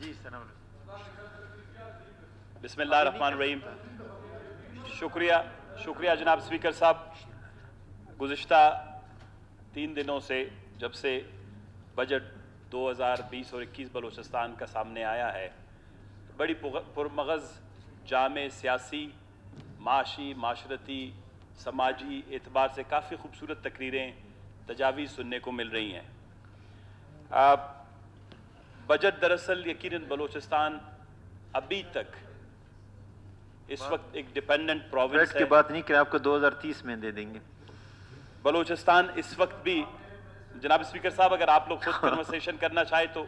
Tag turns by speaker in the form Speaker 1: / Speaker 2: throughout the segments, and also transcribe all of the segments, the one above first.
Speaker 1: جی سلام
Speaker 2: بسم اللہ الرحمن الرحیم. شکریہ جناب اسپیکر صاحب. گزشتہ 3 دنوں سے جب سے بجٹ 2020 اور 21 بلوچستان کا سامنے آیا ہے، بڑی پرمغز جامع سیاسی، معاشی، معاشرتی، سماجی اعتبار سے کافی خوبصورت تقریریں، تجاویز سننے کو مل رہی ہیں. بجٹ دراصل یقیناً بلوچستان ابھی تک اس وقت ایک ڈیپینڈنٹ پروونس ہے.
Speaker 1: کی بات نہیں کریں، آپ کو 2030 میں دے دیں گے.
Speaker 2: بلوچستان اس وقت بھی جناب اسپیکر صاحب، اگر آپ لوگ خود کنورسیشن کرنا چاہیں تو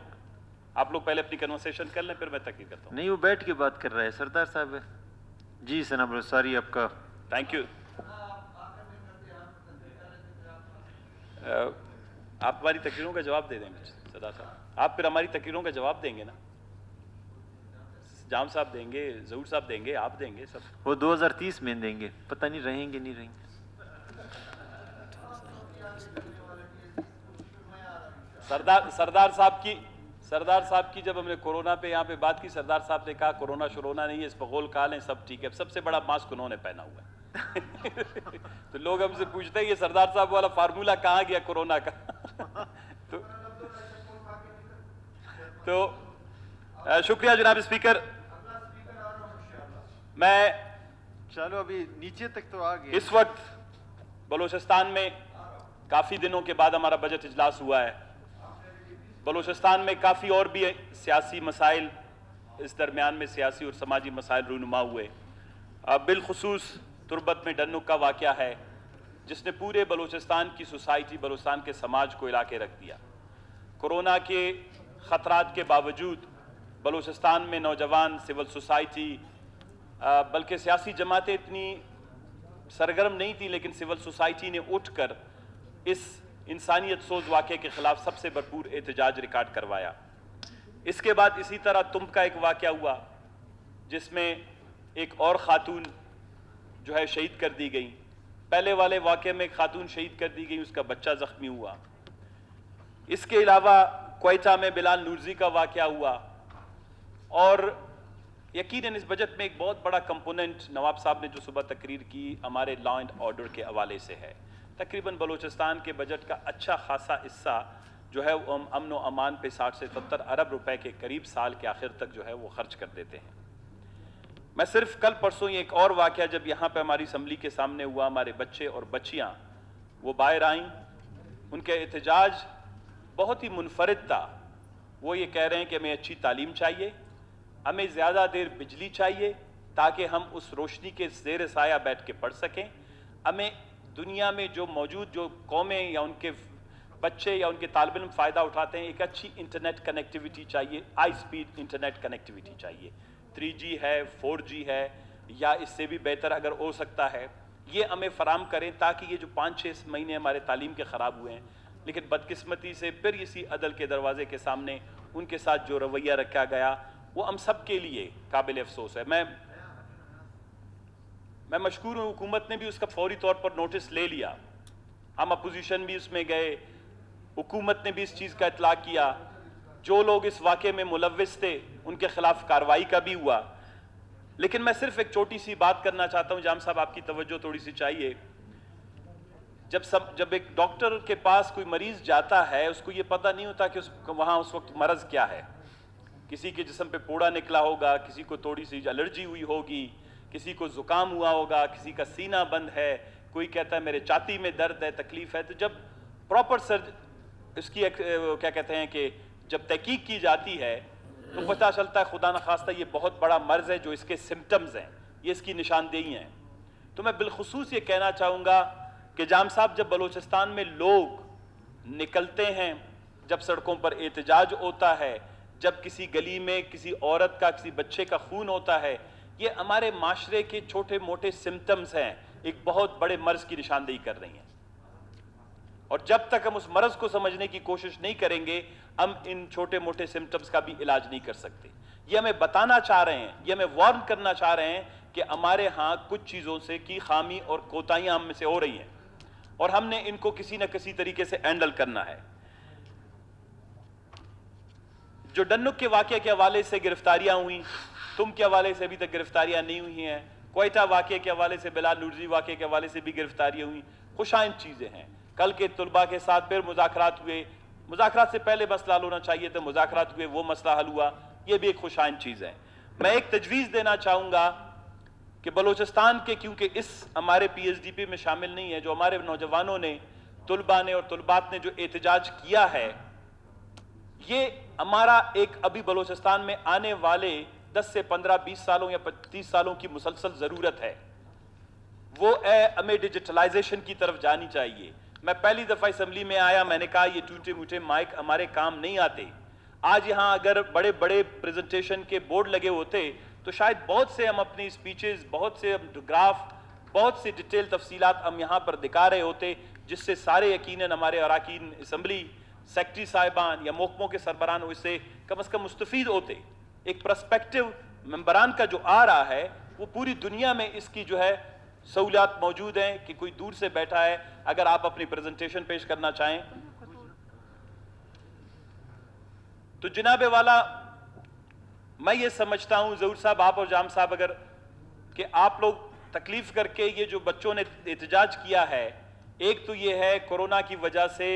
Speaker 2: آپ لوگ پہلے اپنی کنورسیشن کر لیں، پھر میں تقریر کرتا ہوں.
Speaker 1: نہیں، وہ بیٹھ کے بات کر رہا ہے سردار صاحب. جی سناب سوری آپ کا.
Speaker 2: Thank you. آپ ہماری تقریروں کا جواب دے دیں گے سردار صاحب. آپ پھر ہماری تقریروں کا جواب دیں گے نا. جام صاحب دیں گے، ظہور صاحب دیں گے، آپ دیں گے سب.
Speaker 1: وہ 2030 میں دیں گے، پتہ نہیں رہیں گے نہیں رہیں گے.
Speaker 2: سردار صاحب کی جب ہم نے کورونا پہ یہاں پہ بات کی، سردار صاحب نے کہا کورونا شرونا نہیں ہے، اس پہ غول کھا لیں سب ٹھیک ہے. سب سے بڑا ماسک انہوں نے پہنا ہوا ہے. تو لوگ ہم سے پوچھتے ہیں یہ سردار صاحب والا فارمولا کہاں گیا کورونا کا. تو شکریہ جناب اسپیکر. میں
Speaker 1: چلو ابھی نیچے تک تو آ گئے.
Speaker 2: اس وقت بلوچستان میں کافی دنوں کے بعد ہمارا بجٹ اجلاس ہوا ہے. بلوچستان میں کافی اور بھی سیاسی مسائل اس درمیان میں سیاسی اور سماجی مسائل رونما ہوئے. بالخصوص تربت میں ڈنک کا واقعہ ہے جس نے پورے بلوچستان کی سوسائٹی، بلوچستان کے سماج کو ہلا کے رکھ دیا. کورونا کے خطرات کے باوجود بلوچستان میں نوجوان، سول سوسائٹی، بلکہ سیاسی جماعتیں اتنی سرگرم نہیں تھی، لیکن سول سوسائٹی نے اٹھ کر اس انسانیت سوز واقعے کے خلاف سب سے بھرپور احتجاج ریکارڈ کروایا. اس کے بعد اسی طرح تمب کا ایک واقعہ ہوا جس میں ایک اور خاتون جو ہے شہید کر دی گئی. پہلے والے واقعے میں ایک خاتون شہید کر دی گئی، اس کا بچہ زخمی ہوا. اس کے علاوہ کوئٹہ میں بلال نورزی کا واقعہ ہوا. اور یقیناً اس بجٹ میں ایک بہت بڑا کمپوننٹ نواب صاحب نے جو صبح تقریر کی ہمارے لا اینڈ آرڈر کے حوالے سے ہے. تقریباً بلوچستان کے بجٹ کا اچھا خاصا حصہ جو ہے وہ امن و امان پہ 60 سے 70 ارب روپے کے قریب سال کے آخر تک جو ہے وہ خرچ کر دیتے ہیں. میں صرف کل پرسوں یہ ایک اور واقعہ جب یہاں پہ ہماری اسمبلی کے سامنے ہوا، ہمارے بچے اور بچیاں وہ باہر آئیں، ان کے احتجاج بہت ہی منفرد تھا. وہ یہ کہہ رہے ہیں کہ ہمیں اچھی تعلیم چاہیے، ہمیں زیادہ دیر بجلی چاہیے تاکہ ہم اس روشنی کے زیر سایہ بیٹھ کے پڑھ سکیں. ہمیں دنیا میں جو موجود جو قومیں یا ان کے بچے یا ان کے طالب علم فائدہ اٹھاتے ہیں، ایک اچھی انٹرنیٹ کنیکٹیویٹی چاہیے، ہائی سپیڈ انٹرنیٹ کنیکٹیویٹی چاہیے. 3G ہے، 4G ہے، یا اس سے بھی بہتر اگر ہو سکتا ہے یہ ہمیں فراہم کریں تاکہ یہ جو 5-6 مہینے ہمارے تعلیم کے خراب ہوئے ہیں، لیکن بدقسمتی سے پھر اسی عدل کے دروازے کے سامنے ان کے ساتھ جو رویہ رکھا گیا وہ ہم سب کے لیے قابل افسوس ہے. میں مشکور ہوں، حکومت نے بھی اس کا فوری طور پر نوٹس لے لیا. ہم اپوزیشن بھی اس میں گئے، حکومت نے بھی اس چیز کا اطلاع کیا. جو لوگ اس واقعے میں ملوث تھے ان کے خلاف کارروائی کا بھی ہوا. لیکن میں صرف ایک چھوٹی سی بات کرنا چاہتا ہوں، جام صاحب آپ کی توجہ تھوڑی سی چاہیے. جب ایک ڈاکٹر کے پاس کوئی مریض جاتا ہے اس کو یہ پتہ نہیں ہوتا کہ وہاں اس وقت مرض کیا ہے. کسی کے جسم پہ پوڑا نکلا ہوگا، کسی کو تھوڑی سی الرجی ہوئی ہوگی، کسی کو زکام ہوا ہوگا، کسی کا سینہ بند ہے، کوئی کہتا ہے میرے چھاتی میں درد ہے، تکلیف ہے. تو جب پراپر اس کی کیا کہتے ہیں کہ جب تحقیق کی جاتی ہے تو پتہ چلتا ہے خدا نخواستہ یہ بہت بڑا مرض ہے جو اس کے سمٹمز ہیں، یہ اس کی نشاندہی ہیں. تو میں بالخصوص یہ کہنا چاہوں گا کہ جام صاحب جب بلوچستان میں لوگ نکلتے ہیں، جب سڑکوں پر احتجاج ہوتا ہے، جب کسی گلی میں کسی عورت کا کسی بچے کا خون ہوتا ہے، یہ ہمارے معاشرے کے چھوٹے موٹے سمٹمز ہیں، ایک بہت بڑے مرض کی نشاندہی کر رہی ہیں. اور جب تک ہم اس مرض کو سمجھنے کی کوشش نہیں کریں گے ہم ان چھوٹے موٹے سمٹمز کا بھی علاج نہیں کر سکتے. یہ ہمیں بتانا چاہ رہے ہیں، یہ ہمیں وارن کرنا چاہ رہے ہیں کہ ہمارے ہاں کچھ چیزوں سے کی خامی اور کوتاہیاں ہم میں سے ہو رہی ہیں اور ہم نے ان کو کسی نہ کسی طریقے سے ہینڈل کرنا ہے. جو ڈنک کے واقعے کے حوالے سے گرفتاریاں ہوئیں، تم کے حوالے سے ابھی تک گرفتاریاں نہیں ہوئی ہیں، کوئٹہ واقعے کے حوالے سے، بلال نورزی واقعے کے حوالے سے بھی گرفتاریاں ہوئیں، خوشائند چیزیں ہیں۔ کل کے طلباء کے ساتھ پھر مذاکرات ہوئے، مذاکرات سے پہلے مسئلہ حل ہونا چاہیے تھا، مذاکرات ہوئے، وہ مسئلہ حل ہوا، یہ بھی ایک خوشائند چیز ہے۔ میں ایک تجویز دینا چاہوں گا کہ بلوچستان کے، کیونکہ اس ہمارے پی ایس ڈی پی میں شامل نہیں ہے، جو ہمارے نوجوانوں نے، طلباء نے اور طلبات نے جو احتجاج کیا ہے، یہ ہمارا ایک ابھی بلوچستان میں آنے والے 10 سے 15 20 سالوں یا 30 سالوں کی مسلسل ضرورت ہے۔ وہ ہمیں ڈیجیٹلائزیشن کی طرف جانی چاہیے۔ میں پہلی دفعہ اسمبلی میں آیا، میں نے کہا یہ ٹوٹے موٹے مائک ہمارے کام نہیں آتے۔ آج یہاں اگر بڑے بڑے پریزنٹیشن کے بورڈ لگے ہوتے تو شاید بہت سے ہم اپنی سپیچز، بہت سے گراف، بہت سے ڈیٹیل تفصیلات ہم یہاں پر دکھا رہے ہوتے، جس سے سارے یقیناً ہمارے اراکین اسمبلی، سیکٹری صاحبان یا محکموں کے سربراہان اس سے کم از کم مستفید ہوتے۔ ایک پرسپیکٹو ممبران کا جو آ رہا ہے، وہ پوری دنیا میں اس کی جو ہے سہولیات موجود ہیں کہ کوئی دور سے بیٹھا ہے، اگر آپ اپنی پریزنٹیشن پیش کرنا چاہیں تو جناب والا، میں یہ سمجھتا ہوں ظہور صاحب، آپ اور جام صاحب، اگر کہ آپ لوگ تکلیف کر کے یہ جو بچوں نے احتجاج کیا ہے، ایک تو یہ ہے کورونا کی وجہ سے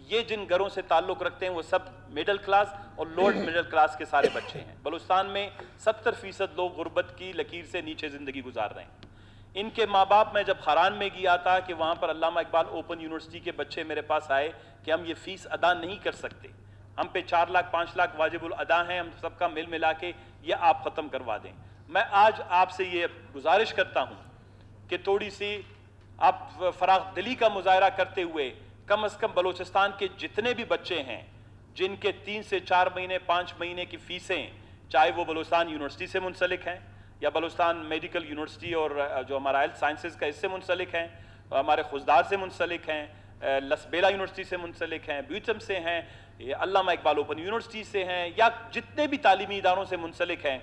Speaker 2: یہ جن گھروں سے تعلق رکھتے ہیں وہ سب مڈل کلاس اور لوور مڈل کلاس کے سارے بچے ہیں۔ بلوچستان میں 70% لوگ غربت کی لکیر سے نیچے زندگی گزار رہے ہیں۔ ان کے ماں باپ، میں جب خاران میں گیا تھا کہ وہاں پر علامہ اقبال اوپن یونیورسٹی کے بچے میرے پاس آئے کہ ہم یہ فیس ادا نہیں کر سکتے، ہم پہ 4 لاکھ 5 لاکھ واجب الادا ہیں، ہم سب کا مل ملا کے یہ آپ ختم کروا دیں۔ میں آج آپ سے یہ گزارش کرتا ہوں کہ تھوڑی سی آپ فراغ دلی کا مظاہرہ کرتے ہوئے کم از کم بلوچستان کے جتنے بھی بچے ہیں جن کے 3 سے 4 مہینے 5 مہینے کی فیسیں، چاہے وہ بلوچستان یونیورسٹی سے منسلک ہیں یا بلوچستان میڈیکل یونیورسٹی اور جو ہمارا ہیلتھ سائنسز کا اس سے منسلک ہیں، ہمارے خزدار سے منسلک ہیں، لسبیلا یونیورسٹی سے منسلک ہیں، بیوٹم سے ہیں، علامہ اقبال اوپن یونیورسٹی سے ہیں، یا جتنے بھی تعلیمی اداروں سے منسلک ہیں،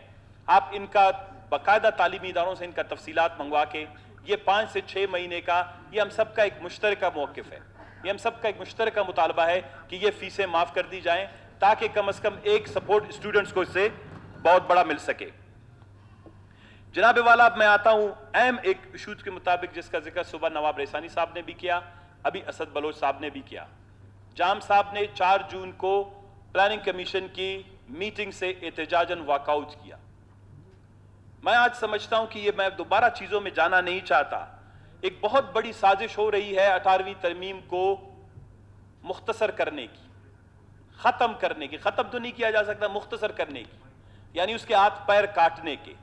Speaker 2: آپ ان کا باقاعدہ تعلیمی اداروں سے ان کا تفصیلات منگوا کے یہ 5 سے 6 مہینے کا، یہ ہم سب کا ایک مشترکہ موقف ہے، یہ ہم سب کا ایک مشترکہ مطالبہ ہے کہ یہ فیسیں معاف کر دی جائیں تاکہ کم از کم ایک سپورٹ اسٹوڈنٹس کو اس سے بہت بڑا مل سکے۔ جناب والا، اب میں آتا ہوں اہم ایک ایشوز کے مطابق جس کا ذکر صبح نواب ریحانی صاحب نے بھی کیا، ابھی اسد بلوچ صاحب نے بھی کیا۔ جام صاحب نے 4 جون کو پلاننگ کمیشن کی میٹنگ سے احتجاجاً واک آؤٹ کیا۔ میں آج سمجھتا ہوں کہ یہ میں دوبارہ چیزوں میں جانا نہیں چاہتا، ایک بہت بڑی سازش ہو رہی ہے 18ویں ترمیم کو مختصر کرنے کی، ختم کرنے کی، ختم تو نہیں کیا جا سکتا، مختصر کرنے کی، یعنی اس کے ہاتھ پیر کاٹنے کے۔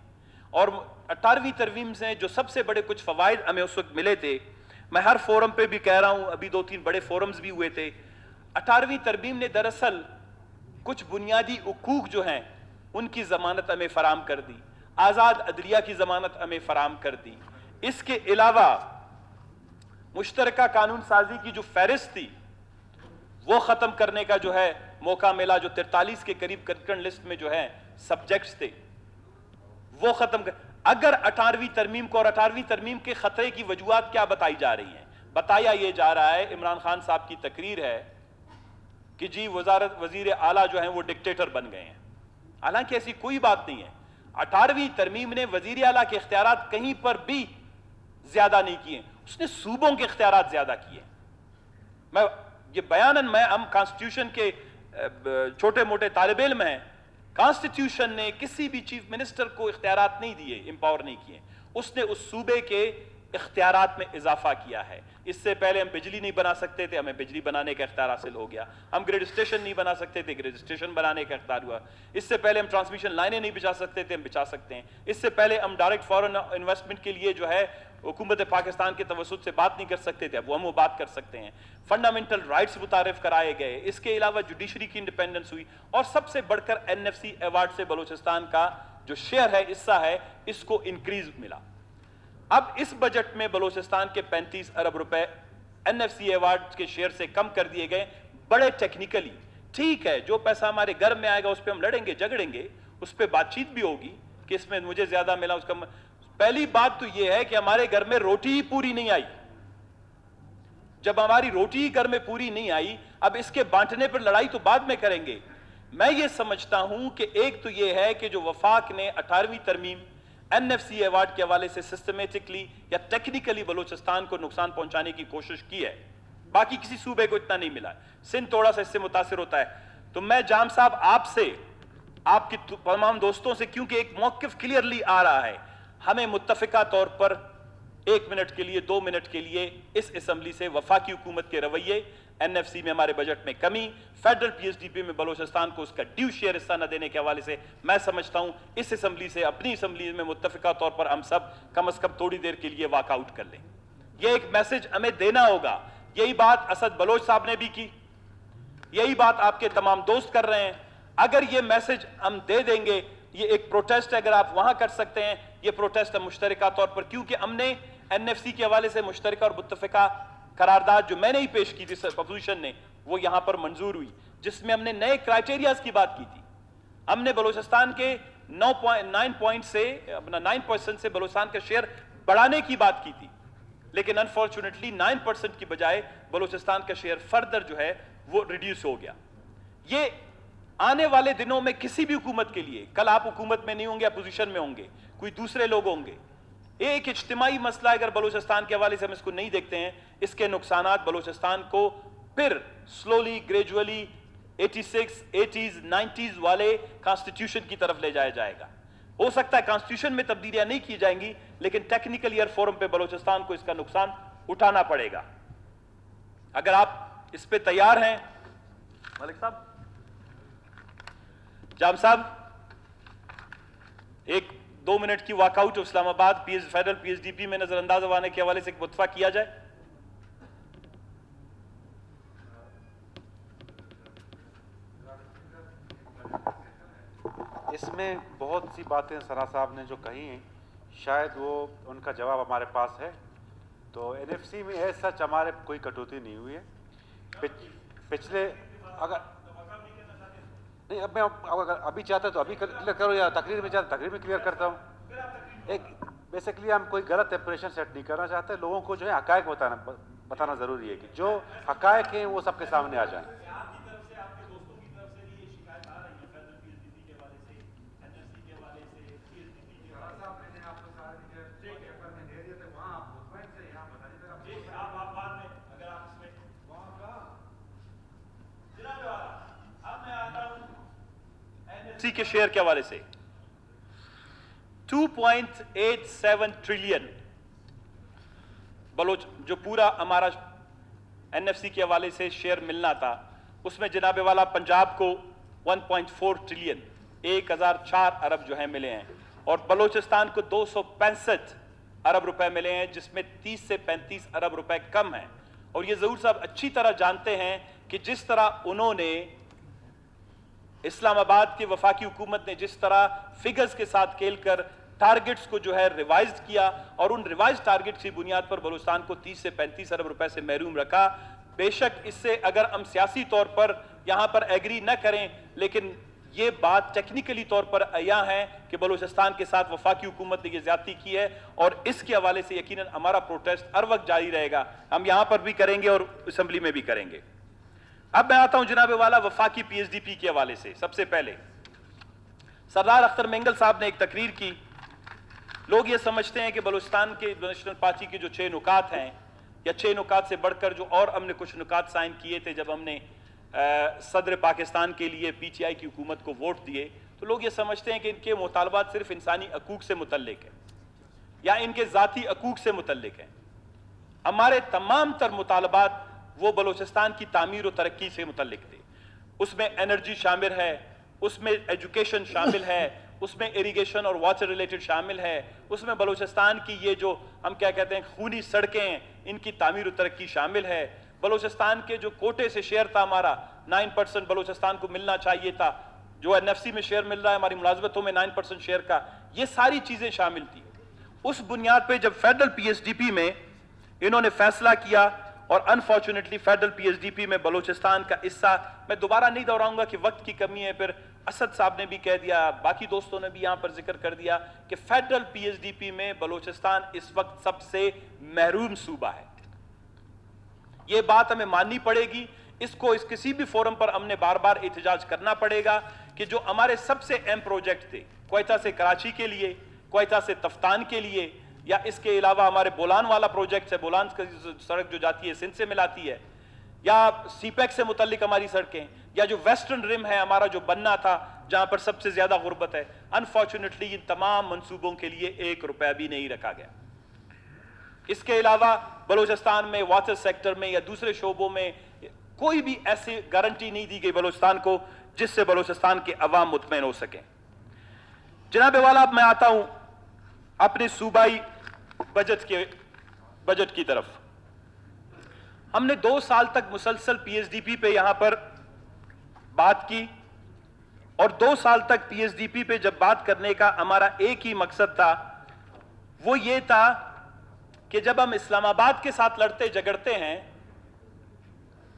Speaker 2: اور 18ویں ترمیم سے جو سب سے بڑے کچھ فوائد ہمیں اس وقت ملے تھے، میں ہر فورم پہ بھی کہہ رہا ہوں، ابھی 2-3 بڑے فورمز بھی ہوئے تھے، 18ویں ترمیم نے دراصل کچھ بنیادی حقوق جو ہیں ان کی ضمانت ہمیں فراہم کر دی، آزاد عدلیہ کی ضمانت ہمیں فراہم کر دی۔ اس کے علاوہ مشترکہ قانون سازی کی جو فہرست تھی وہ ختم کرنے کا جو ہے موقع ملا، جو 43 کے قریب کرکن لسٹ میں جو ہے سبجیکٹس تھے وہ ختم کر۔ اگر 18ویں ترمیم کو اور 18ویں ترمیم کے خطرے کی وجوہات کیا بتائی جا رہی ہیں، بتایا یہ جا رہا ہے، عمران خان صاحب کی تقریر ہے کہ جی وزیر اعلیٰ جو ہیں وہ ڈکٹیٹر بن گئے ہیں، حالانکہ ایسی کوئی بات نہیں ہے۔ 18ویں ترمیم نے وزیر اعلیٰ کے اختیارات کہیں پر بھی زیادہ نہیں کیے، اس نے صوبوں کے اختیارات زیادہ کیے۔ یہ بیاناً ہم کانسٹیٹیوشن کے چھوٹے موٹے طالب علم ہیں، کانسٹیٹیوشن نے کسی بھی چیف منسٹر کو اختیارات نہیں دیے، امپاور نہیں کیے، اس نے اس صوبے کے اختیارات میں اضافہ کیا ہے۔ اس سے پہلے ہم بجلی نہیں بنا سکتے تھے، ہمیں بجلی بنانے کا اختیار حاصل ہو گیا، ہم گریڈ اسٹیشن نہیں بنا سکتے تھے، گریڈ اسٹیشن بنانے کا اختیار ہوا، اس سے پہلے ہم ٹرانسمیشن لائنیں نہیں بچھا سکتے تھے، ہم بچھا سکتے ہیں، اس سے پہلے ہم ڈائریکٹ فورن انویسٹمنٹ کے لیے جو ہے حکومت پاکستان کے توسط سے بات نہیں کر سکتے تھے، اب ہم وہ بات کر سکتے ہیں، فنڈامنٹل رائٹس متعارف کرائے گئے، اس کے علاوہ جوڈیشری کی انڈیپینڈنس ہوئی، اور سب سے بڑھ کر NFC ایوارڈ سے بلوچستان کا جو شیئر ہے، حصہ ہے، اس کو انکریز ملا۔ اب اس بجٹ میں بلوچستان کے 35 ارب روپے NFC ایوارڈ کے شیئر سے کم کر دیے گئے، بڑے ٹیکنیکلی ٹھیک ہے، جو پیسہ ہمارے گھر میں آئے گا اس پہ ہم لڑیں گے جھگڑیں گے، اس پہ بات چیت بھی ہوگی کہ اس میں مجھے زیادہ ملا، اس کا پہلی بات تو یہ ہے کہ ہمارے گھر میں روٹی ہی پوری نہیں آئی۔ جب ہماری روٹی ہی گھر میں پوری نہیں آئی، اب اس کے بانٹنے پر لڑائی تو بعد میں کریں گے، میں یہ سمجھتا ہوں کہ ایک تو یہ ہے کہ جو وفاق نے 18ویں ترمیم NFC ایوارڈ کے حوالے سے سسٹمیٹکلی یا ٹیکنیکلی بلوچستان کو نقصان پہنچانے کی کوشش کی ہے، باقی کسی صوبے کو اتنا نہیں ملا، سندھ تھوڑا سا اس سے متاثر ہوتا ہے. تو میں جام صاحب آپ سے، آپ کی تمام دوستوں سے، کیونکہ ایک موقف کلیئرلی آ رہا ہے، ہمیں متفقہ طور پر 1 منٹ کے لیے 2 منٹ کے لیے اس اسمبلی سے وفاقی حکومت کے رویے، NFC میں ہمارے بجٹ میں کمی، فیڈرل PSDP میں بلوچستان کو اس کا ڈیو شیئر حصہ نہ دینے کے حوالے سے میں سمجھتا ہوں اس اسمبلی سے، اپنی اسمبلی میں متفقہ طور پر ہم سب کم از کم تھوڑی دیر کے لیے واک آؤٹ کر لیں. یہ ایک میسج ہمیں دینا ہوگا. یہی بات اسد بلوچ صاحب نے بھی کی، یہی بات آپ کے تمام دوست کر رہے ہیں. اگر یہ میسج ہم دے دیں گے، یہ ایک پروٹیسٹ اگر آپ وہاں کر سکتے ہیں، یہ پروٹیسٹ ہم مشترکہ طور پر، کیونکہ ہم نے NFC کے حوالے سے مشترکہ اور متفقہ قرارداد جو میں نے ہی پیش کی تھی اپوزیشن نے، وہ یہاں پر منظور ہوئی، جس میں ہم نے نئے کرائیٹیریاز کی بات کی تھی. ہم نے بلوچستان کے 9% سے بلوچستان کا شیئر بڑھانے کی بات کی تھی، لیکن انفارچونیٹلی 9% کی بجائے بلوچستان کا شیئر فردر جو ہے وہ ریڈیوس ہو گیا. یہ آنے والے دنوں میں کسی بھی حکومت کے لیے، کل آپ حکومت میں نہیں ہوں گے، اپوزیشن میں ہوں گے، کوئی دوسرے لوگ ہوں گے، ایک اجتماعی مسئلہ اگر بلوچستان کے حوالے سے ہم اس کو نہیں دیکھتے ہیں، اس کے نقصانات بلوچستان کو پھر سلولی گریجولی 86 80s 90s والے کانسٹیٹیوشن کی طرف لے جایا جائے گا. ہو سکتا ہے کانسٹیٹیوشن میں تبدیلیاں نہیں کی جائیں گی، لیکن ٹیکنیکل ایئر فورم پہ بلوچستان کو اس کا نقصان اٹھانا پڑے گا. اگر آپ اس پہ تیار ہیں ملک صاحب، جام صاحب، 1-2 منٹ کی واک آؤٹ اسلام آباد فیڈرل PSDP میں نظر انداز ہونے کے حوالے سے ایک متفق کیا جائے.
Speaker 3: اس میں بہت سی باتیں سنا صاحب نے جو کہی ہیں، شاید وہ ان کا جواب ہمارے پاس ہے. تو NFC میں ایز سچ ہمارے کوئی کٹوتی نہیں ہوئی ہے. پچھلے اگر نہیں، اب میں ابھی چاہتا تو ابھی کلیئر کرو، یا تقریر میں چاہتا تقریر میں کلیئر کرتا ہوں. ایک بیسیکلی ہم کوئی غلط امپریشن سیٹ نہیں کرنا چاہتے، لوگوں کو جو ہے حقائق بتانا ضروری ہے کہ جو حقائق ہیں وہ سب کے سامنے آ جائیں.
Speaker 2: کے شیئر کے حوالے سے 2.87 ٹریلین بلوچ جو پورا ہمارا NFC کے حوالے سے شیئر ملنا تھا، اس میں جناب والا پنجاب کو 1.4 ٹریلین 1004 ارب جو ہیں ملے ہیں، اور بلوچستان کو 265 ارب روپے ملے ہیں، جس میں 30 سے 35 ارب روپے کم ہیں. اور یہ ظہور صاحب اچھی طرح جانتے ہیں کہ جس طرح انہوں نے اسلام آباد کی وفاقی حکومت نے جس طرح فگرز کے ساتھ کھیل کر ٹارگٹس کو جو ہے ریوائز کیا، اور ان ریوائز ٹارگٹس کی بنیاد پر بلوچستان کو 30 سے 35 ارب روپے سے محروم رکھا. بے شک اس سے اگر ہم سیاسی طور پر یہاں پر ایگری نہ کریں، لیکن یہ بات ٹیکنیکلی طور پر عیاں ہے کہ بلوچستان کے ساتھ وفاقی حکومت نے یہ زیادتی کی ہے، اور اس کے حوالے سے یقیناً ہمارا پروٹیسٹ ہر وقت جاری رہے گا. ہم یہاں پر بھی کریں گے اور اسمبلی میں بھی کریں گے. اب میں آتا ہوں جناب والا وفاقی PSDP کے حوالے سے. سب سے پہلے سردار اختر مینگل صاحب نے ایک تقریر کی. لوگ یہ سمجھتے ہیں کہ بلوچستان کے نیشنل پارٹی کے جو 6 نکات ہیں، یا 6 نکات سے بڑھ کر جو اور ہم نے کچھ نکات سائن کیے تھے جب ہم نے صدر پاکستان کے لیے PTI کی حکومت کو ووٹ دیے، تو لوگ یہ سمجھتے ہیں کہ ان کے مطالبات صرف انسانی حقوق سے متعلق ہیں یا ان کے ذاتی حقوق سے متعلق ہیں. ہمارے تمام تر مطالبات وہ بلوچستان کی تعمیر و ترقی سے متعلق تھے. اس میں انرجی شامل ہے، اس میں ایجوکیشن شامل ہے، اس میں اریگیشن اور واٹر ریلیٹڈ شامل ہے، اس میں بلوچستان کی یہ جو ہم کیا کہتے ہیں خونی سڑکیں ہیں، ان کی تعمیر و ترقی شامل ہے. بلوچستان کے جو کوٹے سے شیئر تھا ہمارا 9% بلوچستان کو ملنا چاہیے تھا، جو NFC میں شیئر مل رہا ہے ہماری ملازمتوں میں 9% شیئر کا، یہ ساری چیزیں شامل تھی. اس بنیاد پہ جب فیڈرل PSDP میں انہوں نے فیصلہ کیا، اور انفارچونیٹلی فیڈرل PSDP میں بلوچستان کا حصہ، میں دوبارہ نہیں دہراؤں گا کہ وقت کی کمی ہے، پھر اسد صاحب نے بھی کہہ دیا، باقی دوستوں نے بھی یہاں پر ذکر کر دیا کہ فیڈرل PSDP میں بلوچستان اس وقت سب سے محروم صوبہ ہے. یہ بات ہمیں ماننی پڑے گی. اس کو اس کسی بھی فورم پر ہم نے بار بار احتجاج کرنا پڑے گا کہ جو ہمارے سب سے اہم پروجیکٹ تھے، کوئٹہ سے کراچی کے لیے، کوئٹہ سے تفتان کے لیے، یا اس کے علاوہ ہمارے بولان والا پروجیکٹ ہے، بولان کی سڑک جو جاتی ہے سندھ سے ملاتی ہے، یا سی پیک سے متعلق ہماری سڑکیں، یا جو ویسٹرن رم ہے ہمارا جو بننا تھا جہاں پر سب سے زیادہ غربت ہے، انفارچونیٹلی ان تمام منصوبوں کے لیے 1 روپیہ بھی نہیں رکھا گیا۔ اس کے علاوہ بلوچستان میں واٹر سیکٹر میں یا دوسرے شعبوں میں کوئی بھی ایسی گارنٹی نہیں دی گئی بلوچستان کو جس سے بلوچستان کے عوام مطمئن ہو سکیں۔ جناب والا، اب میں آتا ہوں اپنے صوبائی بجٹ کی طرف۔ ہم نے 2 سال تک مسلسل پی ایس ڈی پی پہ یہاں پر بات کی، اور 2 سال تک پی ایس ڈی پی پہ جب بات کرنے کا ہمارا ایک ہی مقصد تھا، وہ یہ تھا کہ جب ہم اسلام آباد کے ساتھ لڑتے جھگڑتے ہیں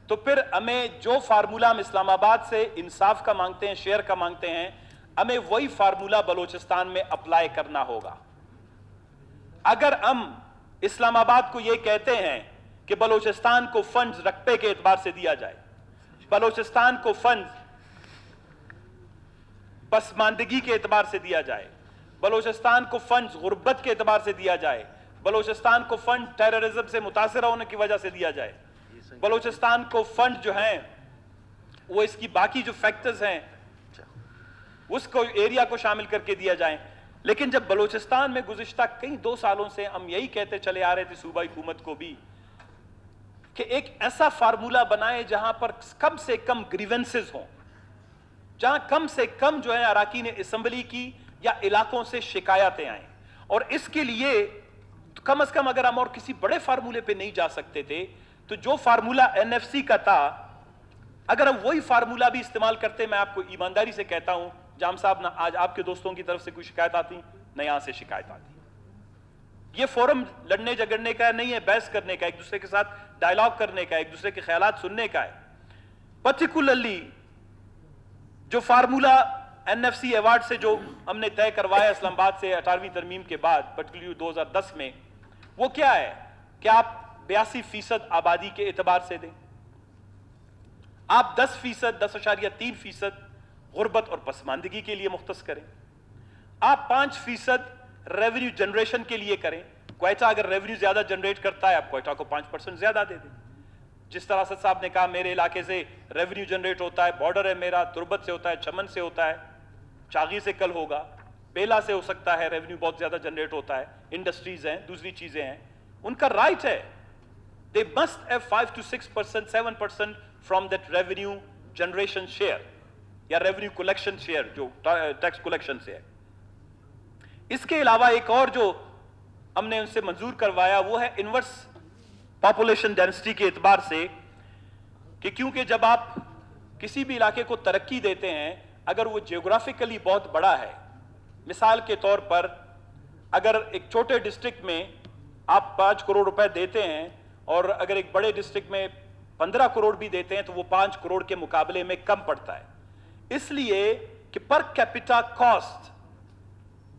Speaker 2: تو پھر ہمیں جو فارمولہ ہم اسلام آباد سے انصاف کا مانگتے ہیں، شیئر کا مانگتے ہیں، ہمیں وہی فارمولہ بلوچستان میں اپلائی کرنا ہوگا۔ اگر ہم اسلام آباد کو یہ کہتے ہیں کہ بلوچستان کو فنڈز رقبے کے اعتبار سے دیا جائے، بلوچستان کو فنڈز پسماندگی کے اعتبار سے دیا جائے، بلوچستان کو فنڈز غربت کے اعتبار سے دیا جائے، بلوچستان کو فنڈ ٹیررزم سے متاثرہ ہونے کی وجہ سے دیا جائے، بلوچستان کو فنڈ جو ہیں وہ اس کی باقی جو فیکٹرز ہیں اس کو ایریا کو شامل کر کے دیا جائیں، لیکن جب بلوچستان میں گزشتہ کئی 2 سالوں سے ہم یہی کہتے چلے آ رہے تھے صوبائی حکومت کو بھی کہ ایک ایسا فارمولہ بنائے جہاں پر کم سے کم گریونسز ہوں، جہاں کم سے کم جو ہے اراکین اسمبلی کی یا علاقوں سے شکایتیں آئیں، اور اس کے لیے کم از کم اگر ہم اور کسی بڑے فارمولے پہ نہیں جا سکتے تھے تو جو فارمولہ این ایف سی کا تھا، اگر ہم وہی فارمولہ بھی استعمال کرتے، میں آپ کو ایمانداری سے کہتا ہوں جام صاحب، نہ آج آپ کے دوستوں کی طرف سے کوئی شکایت آتی، نہ یہاں سے شکایت آتی۔ یہ فورم لڑنے جھگڑنے کا نہیں ہے، بحث کرنے کا، ایک دوسرے کے ساتھ ڈائلاگ کرنے کا، ایک دوسرے کے خیالات سننے کا ہے۔ پرٹیکولرلی جو formula N F C award سے جو ہم نے طے کروایا اسلام آباد سے 18ویں ترمیم کے بعد، پرٹیکولرلی 2010 میں، وہ کیا ہے کہ آپ 82% آبادی کے اعتبار سے دیں، آپ 10%، 10.3% غربت اور پسماندگی کے لیے مختص کریں، آپ 5% ریونیو جنریشن کے لیے کریں۔ کوئٹہ اگر ریونیو زیادہ جنریٹ کرتا ہے، آپ کوئٹہ کو 5% زیادہ دے دیں۔ جس طرح اسد صاحب نے کہا میرے علاقے سے ریونیو جنریٹ ہوتا ہے، بارڈر ہے میرا، تربت سے ہوتا ہے، چمن سے ہوتا ہے، چاغی سے کل ہوگا، بیلا سے ہو سکتا ہے، ریونیو بہت زیادہ جنریٹ ہوتا ہے، انڈسٹریز ہیں، دوسری چیزیں ہیں، ان کا رائٹ ہے۔ They must have 5 to 6%, 7% from that revenue generation share یا revenue collection share جو ٹیکس کلیکشن سے ہے۔ اس کے علاوہ ایک اور جو ہم نے ان سے منظور کروایا وہ ہے انورس پاپولیشن ڈینسٹی کے اعتبار سے، کہ کیونکہ جب آپ کسی بھی علاقے کو ترقی دیتے ہیں اگر وہ جیوگرافیکلی بہت بڑا ہے، مثال کے طور پر اگر ایک چھوٹے ڈسٹرکٹ میں آپ 5 کروڑ روپے دیتے ہیں اور اگر ایک بڑے ڈسٹرکٹ میں 15 کروڑ بھی دیتے ہیں تو وہ 5 کروڑ کے مقابلے میں کم پڑتا ہے، اس لیے کہ per capita cost,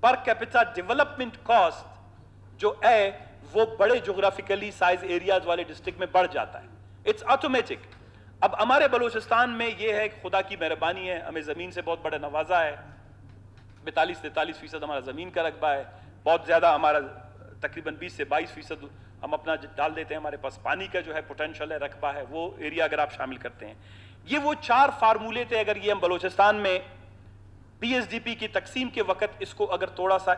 Speaker 2: per capita development cost جو ہے وہ بڑے جغرافیکلی سائز ایریاز والے ڈسٹرکٹ میں بڑھ جاتا ہے، اٹس آٹومیٹک۔ اب ہمارے بلوچستان میں یہ ہے کہ خدا کی مہربانی ہے، ہمیں زمین سے بہت بڑا نوازا ہے، 42-43% ہمارا زمین کا رقبہ ہے، بہت زیادہ ہمارا تقریباً 20 سے 22% ہم اپنا ڈال دیتے ہیں، ہمارے پاس پانی کا جو ہے پوٹینشل ہے، رقبہ ہے، وہ ایریا اگر آپ شامل کرتے ہیں۔ یہ وہ 4 فارمولے تھے، اگر یہ ہم بلوچستان میں پی ایس ڈی پی کی تقسیم کے وقت اس کو اگر تھوڑا سا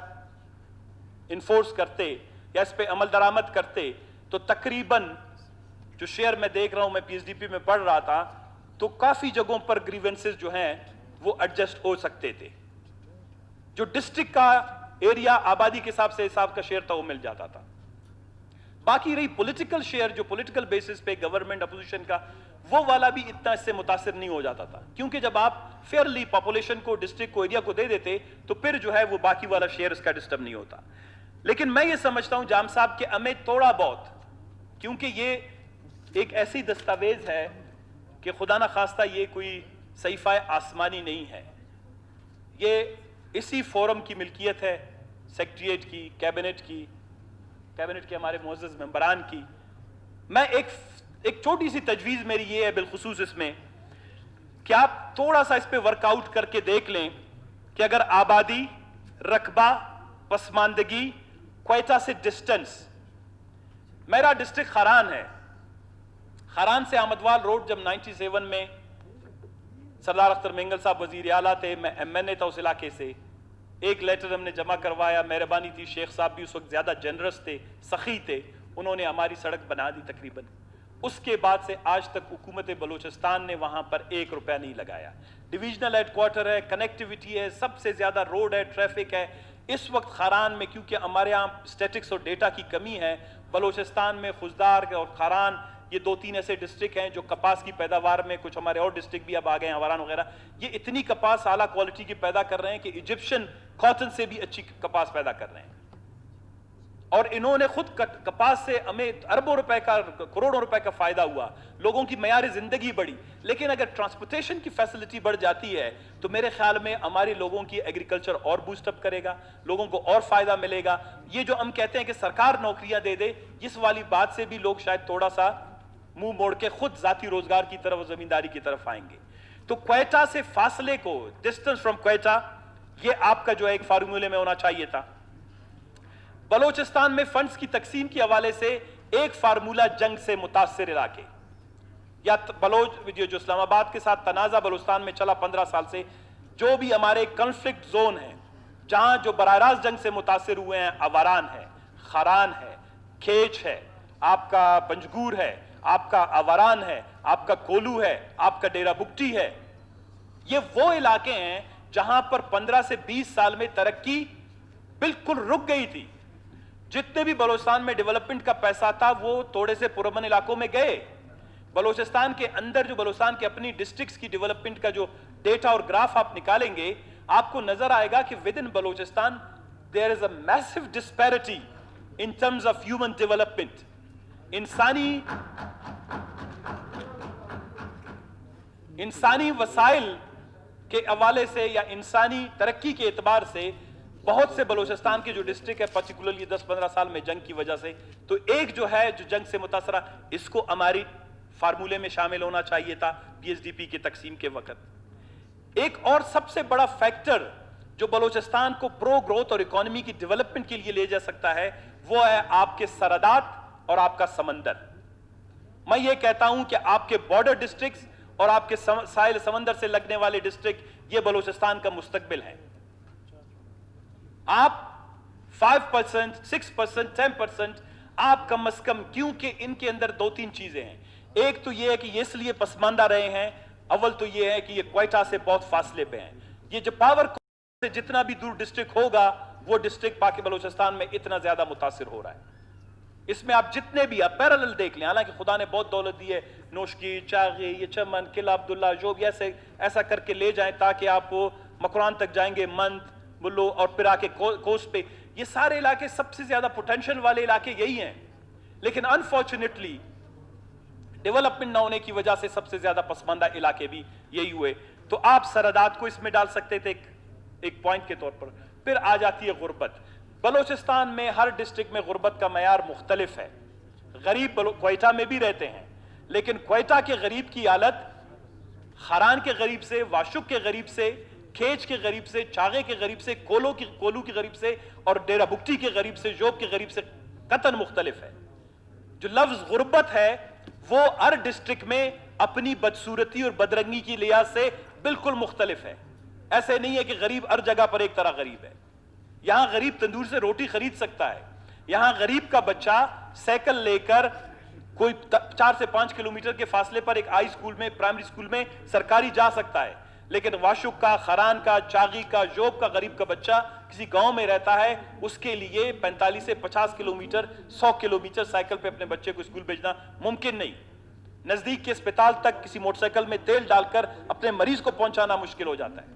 Speaker 2: انفورس کرتے یا اس پہ عمل درآمد کرتے تو تقریباً جو شیئر میں دیکھ رہا ہوں، میں پی ایس ڈی پی میں پڑھ رہا تھا، تو کافی جگہوں پر گریونسز جو ہیں وہ ایڈجسٹ ہو سکتے تھے، جو ڈسٹرکٹ کا ایریا آبادی کے حساب کا شیئر تھا وہ مل جاتا تھا۔ باقی رہی پولیٹیکل شیئر، جو پولیٹیکل بیسس پہ گورنمنٹ اپوزیشن کا، وہ والا بھی اتنا اس سے متاثر نہیں ہو جاتا تھا، کیونکہ جب آپ فیئرلی پاپولیشن کو، ڈسٹرکٹ کو، ایریا کو دے دیتے تو پھر جو ہے وہ باقی والا شیئر اس کا ڈسٹرب نہیں ہوتا۔ لیکن میں یہ سمجھتا ہوں جام صاحب کہ ہمیں تھوڑا بہت، کیونکہ یہ ایک ایسی دستاویز ہے کہ خدا نہ خواستہ یہ کوئی صحیفہ آسمانی نہیں ہے، یہ اسی فورم کی ملکیت ہے، سیکریٹریٹ کی، کیبنٹ کے ہمارے معزز ممبران کی۔ میں ایک ایک چھوٹی سی تجویز میری یہ ہے بالخصوص اس میں کہ آپ تھوڑا سا اس پہ ورک آؤٹ کر کے دیکھ لیں کہ اگر آبادی، رقبہ، پسماندگی، کوئٹہ سے ڈسٹنس، میرا ڈسٹرکٹ خاران ہے، خاران سے احمدوال روڈ جب 97 میں سردار اختر مینگل صاحب وزیر اعلیٰ تھے، میں ایم این اے تھا اس علاقے سے، ایک لیٹر ہم نے جمع کروایا، مہربانی تھی، شیخ صاحب بھی اس وقت زیادہ جنرس تھے، سخی تھے، انہوں نے ہماری سڑک بنا دی تقریباً. اس کے بعد سے آج تک حکومت بلوچستان نے وہاں پر 1 روپیہ نہیں لگایا. ڈویژنل ہیڈ کوارٹر ہے، کنیکٹیوٹی ہے، سب سے زیادہ روڈ ہے، ٹریفک ہے. اس وقت خاران میں کیونکہ ہمارے یہاں اسٹیٹکس اور ڈیٹا کی کمی ہے، بلوچستان میں خزدار اور خاران یہ 2-3 ایسے ڈسٹرکٹ ہیں جو کپاس کی پیداوار میں، کچھ ہمارے اور ڈسٹرکٹ بھی اب آ گئے ہیں، ہوران وغیرہ، یہ اتنی کپاس اعلیٰ کوالٹی کی پیدا کر رہے ہیں کہ ایجپشن کاٹن سے بھی اچھی کپاس پیدا کر رہے ہیں. اور انہوں نے خود کپاس سے ہمیں اربوں روپے کا، کروڑوں روپے کا فائدہ ہوا، لوگوں کی معیار زندگی بڑھی. لیکن اگر ٹرانسپورٹیشن کی فیسلٹی بڑھ جاتی ہے تو میرے خیال میں ہمارے لوگوں کی ایگریکلچر اور بوسٹ اپ کرے گا، لوگوں کو اور فائدہ ملے گا. یہ جو ہم کہتے ہیں کہ سرکار نوکریاں دے دے، اس والی بات سے بھی لوگ شاید تھوڑا سا منہ موڑ کے خود ذاتی روزگار کی طرف، زمینداری کی طرف آئیں گے. تو کوئٹہ سے فاصلے کو، ڈسٹنس فرام کوئٹہ، یہ آپ کا جو ہے ایک فارمولے میں ہونا چاہیے تھا. بلوچستان میں فنڈز کی تقسیم کے حوالے سے ایک فارمولہ جنگ سے متاثر علاقے، یا جو اسلام آباد کے ساتھ تنازع بلوچستان میں چلا 15 سال سے، جو بھی ہمارے کنفلکٹ زون ہیں جہاں جو براہ راست جنگ سے متاثر ہوئے ہیں، آواران ہے، خاران ہے، کھیچ ہے، آپ کا پنجگور ہے، آپ کا آواران ہے، آپ کا کولو ہے، آپ کا ڈیرہ بگٹی ہے. یہ وہ علاقے ہیں جہاں پر 15 سے 20 سال میں ترقی بالکل رک گئی تھی. جتنے بھی بلوچستان میں ڈیولپمنٹ کا پیسہ تھا وہ تھوڑے سے پرامن علاقوں میں گئے. بلوچستان کے اندر جو بلوچستان کے اپنی ڈسٹرکٹس کی ڈیولپمنٹ کا جو ڈیٹا اور گراف آپ نکالیں گے، آپ کو نظر آئے گا کہ with in Balochistan there is a massive disparity in terms of human development. انسانی وسائل کے حوالے سے یا انسانی ترقی کے اعتبار سے بہت سے بلوچستان کے جو ڈسٹرکٹ ہے، پرٹیکولرلی 10-15 سال میں جنگ کی وجہ سے، تو ایک جو ہے جو جنگ سے متاثرہ، اس کو ہماری فارمولے میں شامل ہونا چاہیے تھا پی ایس ڈی پی کی تقسیم کے وقت. ایک اور سب سے بڑا فیکٹر جو بلوچستان کو پرو گروتھ اور اکانومی کی ڈیولپمنٹ کے لیے لے جا سکتا ہے، وہ ہے آپ کے سرحدات اور آپ کا سمندر. میں یہ کہتا ہوں کہ آپ کے بارڈر ڈسٹرکٹس اور آپ کے ساحل سمندر سے لگنے والے ڈسٹرکٹ، یہ بلوچستان کا مستقبل ہے. آپ 5%، 6%، 10%، آپ کم از کم، کیونکہ ان کے اندر 2-3 چیزیں ہیں. ایک تو یہ ہے کہ یہ اس لیے پسماندہ رہے ہیں، اول تو یہ ہے کہ یہ کوئٹہ سے بہت فاصلے پہ ہیں. یہ جو پاور سے جتنا بھی دور ڈسٹرکٹ ہوگا، وہ ڈسٹرکٹ باقی بلوچستان میں اتنا زیادہ متاثر ہو رہا ہے. اس میں آپ جتنے بھی آپ پیرالل دیکھ لیں، حالانکہ خدا نے بہت دولت دی ہے، نوشکی، چاغی، یہ چمن، قلعہ عبداللہ، جو بھی ایسا کر کے لے جائیں تاکہ آپ مکران تک جائیں گے، مند، ملو، اور پھر آ کے کوسٹ پہ، یہ سارے علاقے سب سے زیادہ پوٹینشل والے علاقے یہی ہیں. لیکن انفارچونیٹلی ڈیولپمنٹ نہ ہونے کی وجہ سے سب سے زیادہ پسماندہ علاقے بھی یہی ہوئے. تو آپ سرحدات کو اس میں ڈال سکتے تھے ایک پوائنٹ کے طور پر. پھر آ جاتی ہے غربت. بلوچستان میں ہر ڈسٹرکٹ میں غربت کا معیار مختلف ہے. غریب کوئٹہ میں بھی رہتے ہیں، لیکن کوئٹہ کے غریب کی حالت خاران کے غریب سے، واشک کے غریب سے، کھیچ کے غریب سے، چاغے کے غریب سے، کولو کے غریب سے، اور ڈیرہ بگٹی کے غریب سے، جوب کے غریب سے قطعاً مختلف ہے. جو لفظ غربت ہے وہ ہر ڈسٹرکٹ میں اپنی بدصورتی اور بدرنگی کی لحاظ سے بالکل مختلف ہے. ایسے نہیں ہے کہ غریب ہر جگہ پر ایک طرح غریب ہے. یہاں غریب تندور سے روٹی خرید سکتا ہے، یہاں غریب کا بچہ سائیکل لے کر کوئی 4 سے 5 کلومیٹر کے فاصلے پر ایک ہائی اسکول میں، پرائمری اسکول میں سرکاری جا سکتا ہے. لیکن واشک کا، خاران کا، چاغی کا، جوب کا غریب کا بچہ کسی گاؤں میں رہتا ہے، اس کے لیے 45 سے 50 کلومیٹر، 100 کلومیٹر سائیکل پہ اپنے بچے کو اسکول بھیجنا ممکن نہیں. نزدیک کے اسپتال تک کسی موٹر سائیکل میں تیل ڈال کر اپنے مریض کو پہنچانا مشکل ہو جاتا ہے.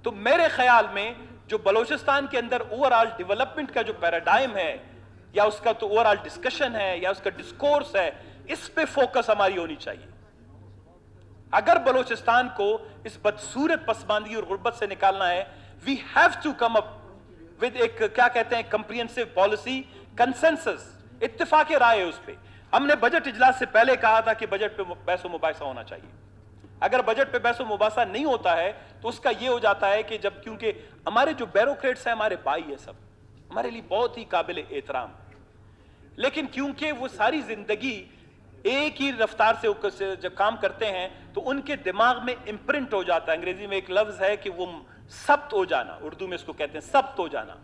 Speaker 2: تو میرے خیال میں جو بلوچستان کے اندر اوورآل ڈیولپمنٹ کا جو پیراڈائم ہے، یا اس کا تو اوورآل ڈسکشن ہے، یا اس کا ڈسکورس ہے، اس پہ فوکس ہماری ہونی چاہیے. اگر بلوچستان کو اس بدصورت پسماندگی اور غربت سے نکالنا ہے، we have to come up with ایک کیا کہتے ہیں کمپریہنسو پالیسی، کنسنسس، اتفاق رائے اس پہ. ہم نے بجٹ اجلاس سے پہلے کہا تھا کہ بجٹ پہ بحث و مباحثہ ہونا چاہیے. اگر بجٹ پہ بحث و مباحثہ نہیں ہوتا ہے تو اس کا یہ ہو جاتا ہے کہ جب کیونکہ ہمارے جو بیوروکریٹس ہیں ہمارے بھائی ہیں سب, ہمارے لیے بہت ہی قابل احترام, لیکن کیونکہ وہ ساری زندگی ایک ہی رفتار سے جب کام کرتے ہیں تو ان کے دماغ میں امپرنٹ ہو جاتا ہے. انگریزی میں ایک لفظ ہے کہ وہ ثبت ہو جانا, اردو میں اس کو کہتے ہیں ثبت ہو جانا,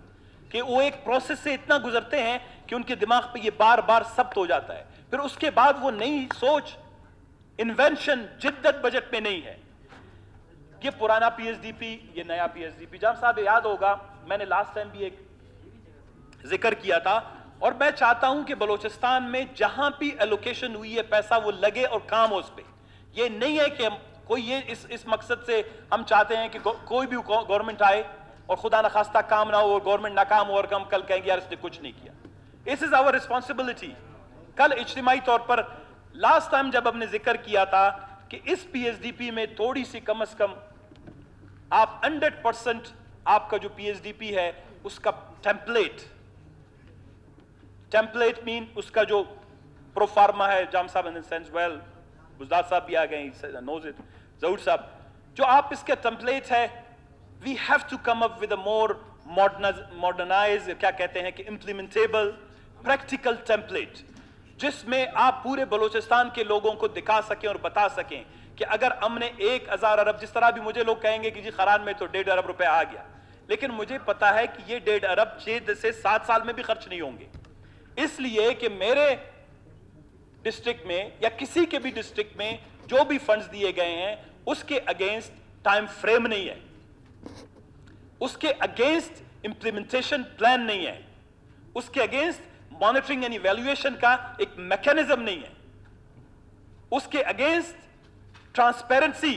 Speaker 2: کہ وہ ایک پروسیس سے اتنا گزرتے ہیں کہ ان کے دماغ پہ یہ بار بار ثبت ہو جاتا ہے. پھر اس کے بعد وہ نئی سوچ, انوینشن, جدت بجٹ میں نہیں ہے. یہ پرانا پی ایس ڈی پی, یہ نیا پی ایس ڈی پی. جام صاحب یاد ہوگا میں نے لاسٹ ٹائم بھی ایک ذکر کیا تھا, اور میں چاہتا ہوں کہ بلوچستان میں جہاں بھی ایلوکیشن ہوئی ہے پیسہ وہ لگے اور کام ہو اس پہ. یہ نہیں ہے کہ ہم کوئی یہ اس مقصد سے ہم چاہتے ہیں کہ کوئی بھی گورنمنٹ آئے اور خدا نخواستہ کام نہ ہو, گورنمنٹ ناکام ہو اور ہم کل کہیں گے یار اس نے کچھ نہیں کیا. This is our responsibility. کل اجتماعی طور پر لاسٹ ٹائم جب ہم نے ذکر کیا تھا کہ اس پی ایس ڈی پی میں تھوڑی سی کم از کم آپ 100% آپ کا جو پی ایس ڈی پی ہے اس کا ٹیمپلیٹ مین اس کا جو پرو فارما ہے, جام صاحب ان سینس ویل, بزداد صاحب بھی آ گئے, نوز اٹ, ظہور صاحب, جو آپ اس کا ٹیمپلیٹ ہے, we have to come up with a more modernize, کیا کہتے ہیں کہ امپلیمنٹیبل پریکٹیکل ٹیمپلیٹ, جس میں آپ پورے بلوچستان کے لوگوں کو دکھا سکیں اور بتا سکیں کہ اگر ہم نے 1000 ارب, جس طرح بھی مجھے لوگ کہیں گے کہ جی خران میں تو 1.5 ارب روپے آ گیا, لیکن مجھے پتا ہے کہ یہ 1.5 ارب 6 سے 7 سال میں بھی خرچ نہیں ہوں گے, اس لیے کہ میرے ڈسٹرکٹ میں یا کسی کے بھی ڈسٹرکٹ میں جو بھی فنڈز دیے گئے ہیں اس کے اگینسٹ ٹائم فریم نہیں ہے, اس کے اگینسٹ امپلیمنٹیشن پلان نہیں ہے, اس کے اگینسٹ مانیٹرنگ اینڈ ایویلویشن کا ایک میکینزم نہیں ہے, اس کے اگینسٹ ٹرانسپیرنسی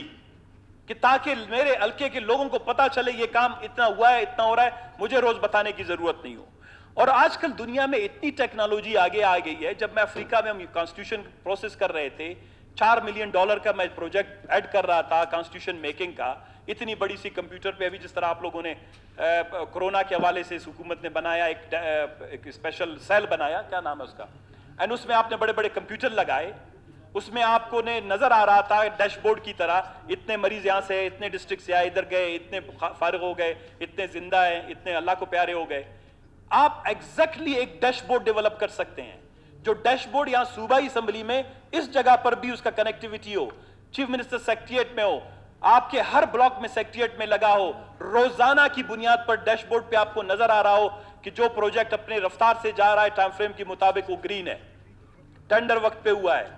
Speaker 2: کہ تاکہ میرے حلقے کے لوگوں کو پتا چلے یہ کام اتنا ہوا ہے, اتنا ہو رہا ہے, مجھے روز بتانے کی ضرورت نہیں ہو. اور آج کل دنیا میں اتنی ٹیکنالوجی آگے آ گئی ہے. جب میں افریقہ میں ہم کانسٹیٹیوشن پروسیس کر رہے تھے, $4 ملین کا میں پروجیکٹ ایڈ کر رہا تھا کانسٹیٹیوشن میکنگ کا, اتنی بڑی سی کمپیوٹر پہ, ابھی جس طرح آپ لوگوں نے کرونا کے حوالے سے اس حکومت نے بنایا ایک اسپیشل سیل بنایا, کیا نام ہے اس کا, اینڈ اس میں آپ نے بڑے بڑے کمپیوٹر لگائے, اس میں آپ کو نے نظر آ رہا تھا ڈیش بورڈ کی طرح, اتنے مریض یہاں سے, اتنے ڈسٹرکٹ سے آئے, ادھر گئے, اتنے فارغ ہو گئے, اتنے زندہ ہیں, اتنے اللہ کو پیارے ہو گئے. آپ ایگزیکٹلی ایک ڈیش بورڈ ڈیولپ کر سکتے ہیں, جو ڈیش بورڈ یہاں صوبائی اسمبلی میں اس جگہ پر بھی اس کا کنیکٹیوٹی ہو, چیف منسٹر سیکریٹریٹ میں ہو, آپ کے ہر بلاک میں سیکریٹریٹ میں لگا ہو, روزانہ کی بنیاد پر ڈیش بورڈ پہ آپ کو نظر آ رہا ہو کہ جو پروجیکٹ اپنے رفتار سے جا رہا ہے ٹائم فریم کے مطابق وہ گرین ہے, ٹینڈر وقت پہ ہوا ہے,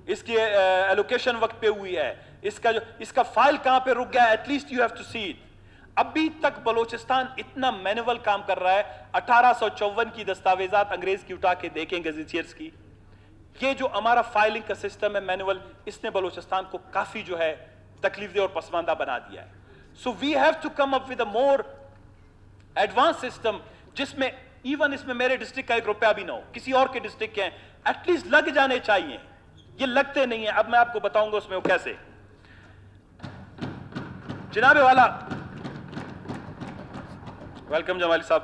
Speaker 2: اس کی ایلوکیشن وقت پہ ہوئی ہے, اس کا فائل کہاں پہ رک گیا ہے, at least you have to see it. ابھی تک بلوچستان اتنا مینول کام کر رہا ہے, 1854 کی دستاویزات انگریز کی اٹھا کے دیکھیں گزیٹیئرز کی, یہ جو ہمارا فائلنگ کا سسٹم ہے مینول, اس نے بلوچستان کو کافی جو ہے تکلیف دہ اور پسماندہ بنا دیا ہے. So we have to come up with a more advance system, جس میں ایون اس میں میرے ڈسٹرکٹ کا 1 روپیہ بھی نہ ہو, کسی اور کے ڈسٹرکٹ کے ہیں, ایٹ لیسٹ لگ جانے چاہیے, یہ لگتے نہیں ہیں. اب میں آپ کو بتاؤں گا اس میں وہ کیسے. جناب والا, ویلکم جمالی صاحب.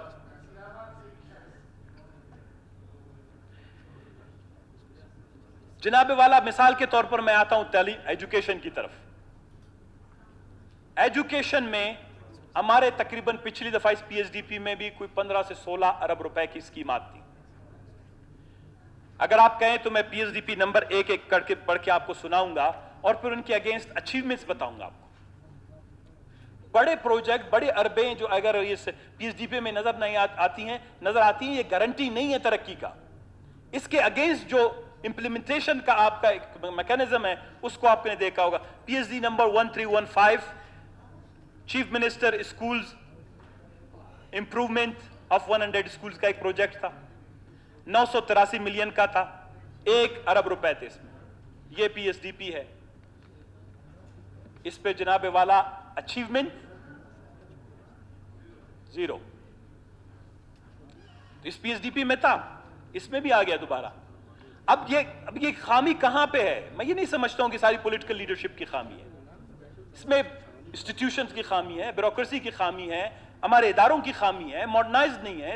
Speaker 2: جناب والا, مثال کے طور پر میں آتا ہوں تعلیم ایجوکیشن کی طرف. ایجوکیشن میں ہمارے تقریباً پچھلی دفعہ اس پی ایس ڈی پی میں بھی کوئی 15 سے 16 ارب روپے کی اسکیمات تھی. اگر آپ کہیں تو میں P S D P number 1 کر کے پڑھ کے آپ کو سناؤں گا اور پھر ان کے اگینسٹ اچیومنٹس بتاؤں گا آپ کو. بڑے پروجیکٹ, بڑے اربیں جو اگر یہ پی ایس ڈی پی میں نظر آتی ہیں, یہ گارنٹی نہیں ہے ترقی کا. اس کے اگینسٹ جو امپلیمنٹیشن کا آپ کا ایک میکینزم ہے اس کو آپ نے دیکھا ہوگا. P S D number 1315 chief minister schools improvement of 100 schools کا ایک پروجیکٹ تھا, 983 ملین کا تھا, 1 ارب روپے تھے اس میں. یہ پی ایس ڈی پی ہے. اس پہ جناب والا اچیومنٹ 0. اس پی ایس ڈی پی میں تھا, اس میں بھی آ گیا دوبارہ. اب یہ خامی کہاں پہ ہے؟ میں یہ نہیں سمجھتا ہوں کہ ساری پولیٹیکل لیڈرشپ کی خامی ہے. اس میں انسٹیٹیوشنز کی خامی ہے, بیوروکریسی کی خامی ہے, ہمارے اداروں کی خامی ہے, ماڈرنائز نہیں ہے.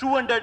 Speaker 2: 200,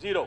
Speaker 2: 0,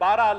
Speaker 2: 12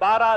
Speaker 2: 12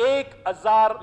Speaker 2: 1000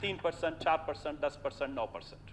Speaker 2: 3%, 4%, 10%, 9%।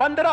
Speaker 2: 15